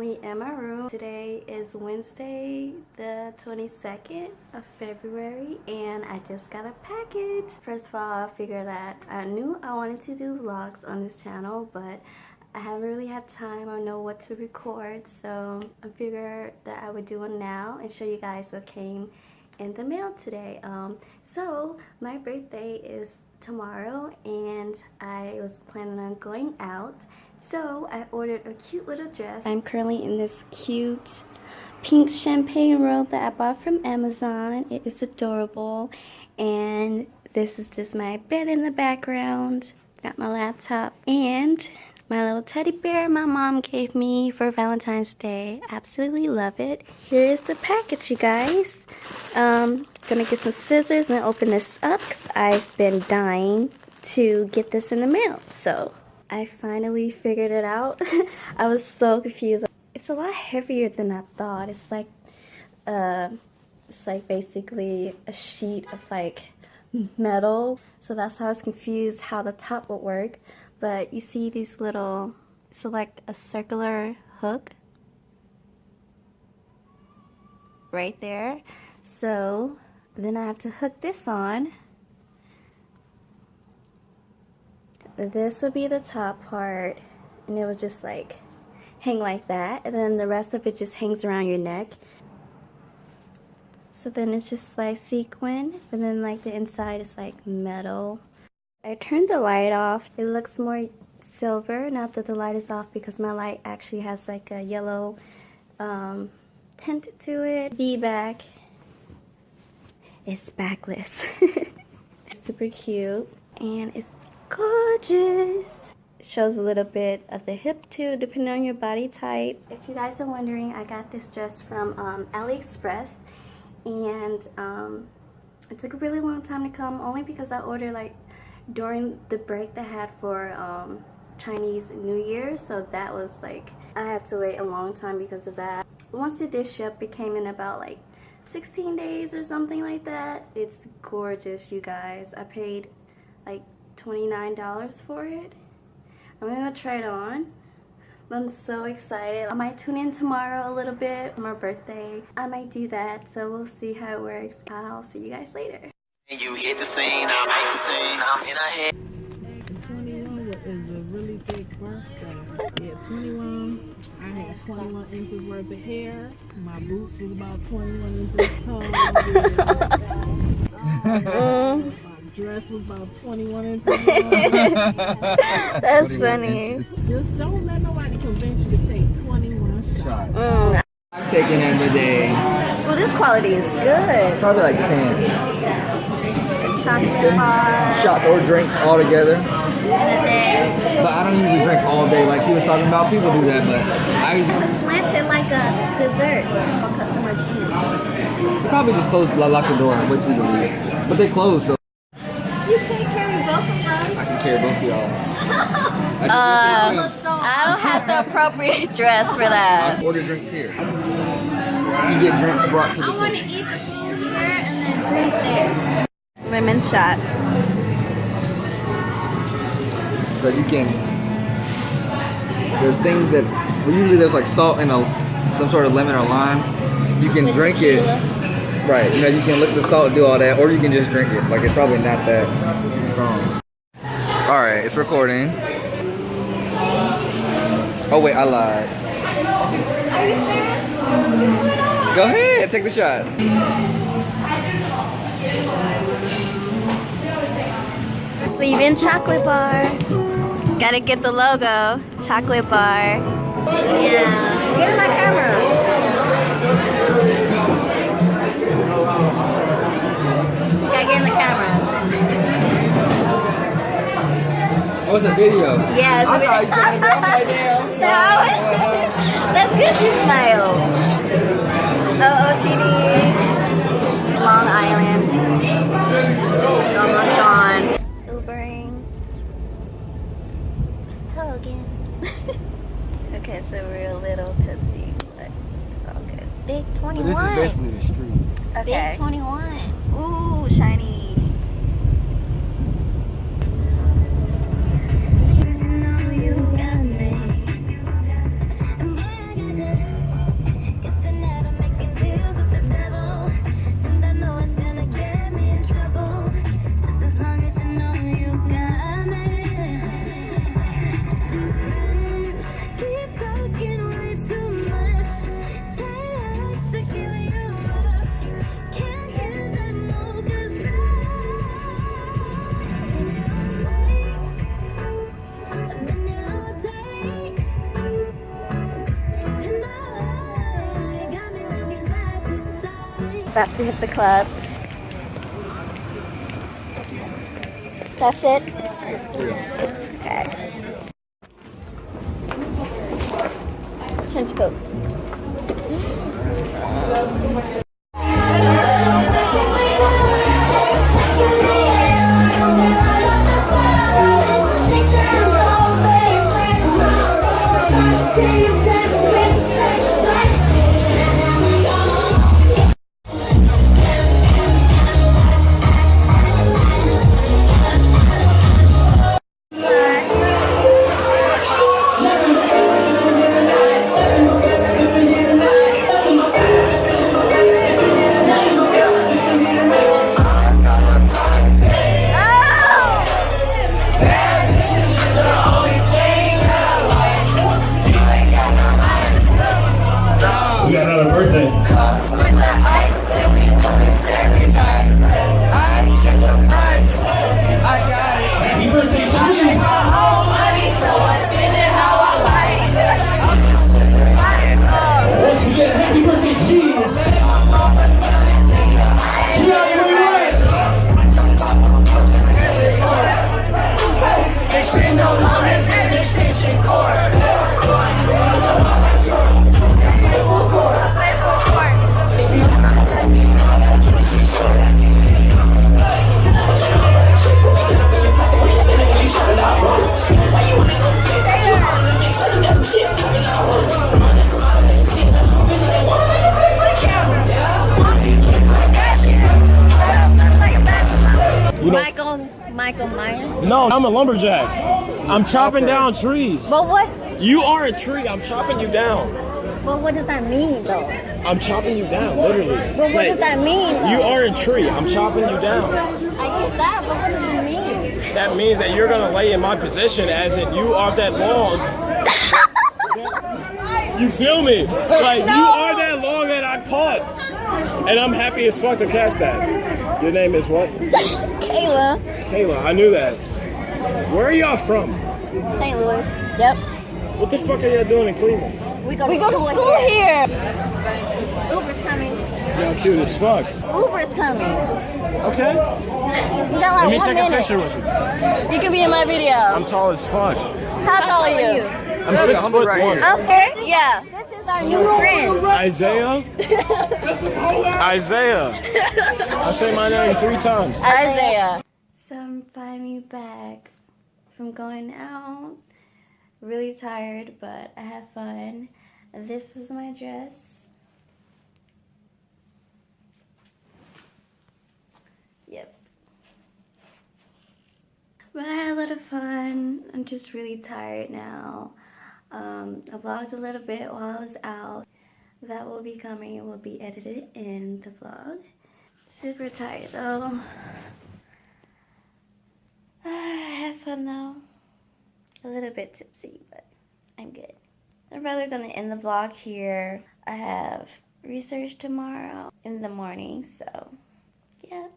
currently in my room. Today is Wednesday, the 22nd of February, and I just got a package. First of all, I figured that I knew I wanted to do vlogs on this channel, but I haven't really had time or know what to record, so I figured that I would do one now and show you guys what came in the mail today. So my birthday is tomorrow and I was planning on going out, so I ordered a cute little dress. I'm currently in this cute pink champagne robe that I bought from Amazon. It is adorable, and this is just my bed in the background. Got my laptop and my little teddy bear my mom gave me for Valentine's Day. Absolutely love it. Here is the package, you guys. Gonna get some scissors and open this up because I've been dying to get this in the mail. So I finally figured it out. I was so confused. It's a lot heavier than I thought. It's like basically a sheet of like metal. So that's how I was confused how the top would work. But you see these little, so like a circular hook right there. So then I have to hook this on. This would be the top part, and it would just like hang like that, and then the rest of it just hangs around your neck. So then it's just like sequin, and then like the inside is like metal. I turned the light off. It looks more silver now that the light is off because my light actually has like a yellow tint to it. V-back. It's backless. It's super cute and it's gorgeous. It shows a little bit of the hip too, depending on your body type. If you guys are wondering, I got this dress from AliExpress, and it took a really long time to come, only because I ordered like during the break they had for Chinese New Year, so that was like, I had to wait a long time because of that. Once it did ship, it came in about like 16 days or something like that. It's gorgeous, you guys. I paid like $29 for it. I'm gonna try it on. I'm so excited. I might tune in tomorrow a little bit for my birthday. I might do that, so we'll see how it works. I'll see you guys later. You hit the scene, I'm at the scene, I'm in a head. 21 is a really big birthday. Yeah, 21. I had 21 inches worth of hair. My boots was about 21 inches tall. My dress was about 21 inches long. That's funny. Just don't let nobody convince you to take 21 shots. I'm taking it today. Well, this quality is good. Probably like 10. Chocolate bar. Shots or drinks all together. In a day. But I don't usually drink all day like she was talking about. People do that, but I It's slanted like a dessert for customers eat. they probably just closed, lock the door and wait for you to leave. But they closed, so You can't carry both of them. I can carry both of y'all. I don't have the appropriate dress for that. Order drinks here. You get drinks brought to the I want to table. eat the food here and then drink there. Women's shots. So you can, there's things that, well, usually there's like salt and some sort of lemon or lime. You can drink it, right, you know, you can lick the salt and do all that, or you can just drink it. Like, it's probably not that strong. Alright, it's recording. Oh wait, I lied. Are you serious? Go ahead, take the shot. Leaving chocolate bar. Gotta get the logo. Chocolate bar. Yeah. Get in my camera. Gotta get in the camera. Oh, it's a video. Yeah, it's a video. That's good you smile. OOTD. Long Island. It's almost gone. Ubering. Hello again. Okay, so we're a little tipsy, but it's all good. Big 21. This is basically the street. Okay. Big 21. Ooh, shiny. You know you got me. about to hit the club. That's it? Okay. Trench coat. We got another birthday. Happy birthday to you. Once again, happy birthday to you. Gianni, where you at? Extend no longer as an extension cord. Michael Myers. No, I'm a lumberjack. I'm chopping down trees. But what? You are a tree. I'm chopping you down. But what does that mean, though? I'm chopping you down, literally. But what does that mean, though? You are a tree. I'm chopping you down. I get that, but what does it mean? That means that you're gonna lay in my position, as in you are that long. You feel me? Like you are that long that I caught, and I'm happy as fuck to catch that. Your name is what? Kayla. Kayla. I knew that. Where are y'all from? St. Louis. Yep. What the fuck are y'all doing in Cleveland? We go to school here. Uber's coming. Y'all cute as fuck. Uber's coming. Okay. We got like Let me 1 take minute. a picture with you. You can be in my video. I'm tall as fuck. How tall are you? I'm 6'1". Okay. Yeah. This is our new friend. Isaiah? Isaiah. I say my name 3 times. Isaiah. So I'm finally back from going out. Really tired, but I had fun. This is my dress. Yep. But I had a lot of fun. I'm just really tired now. I vlogged a little bit while I was out. That will be coming. It will be edited in the vlog. Super tired though. I had fun though. A little bit tipsy, but I'm good. I'm probably gonna end the vlog here. I have research tomorrow in the morning, so yeah.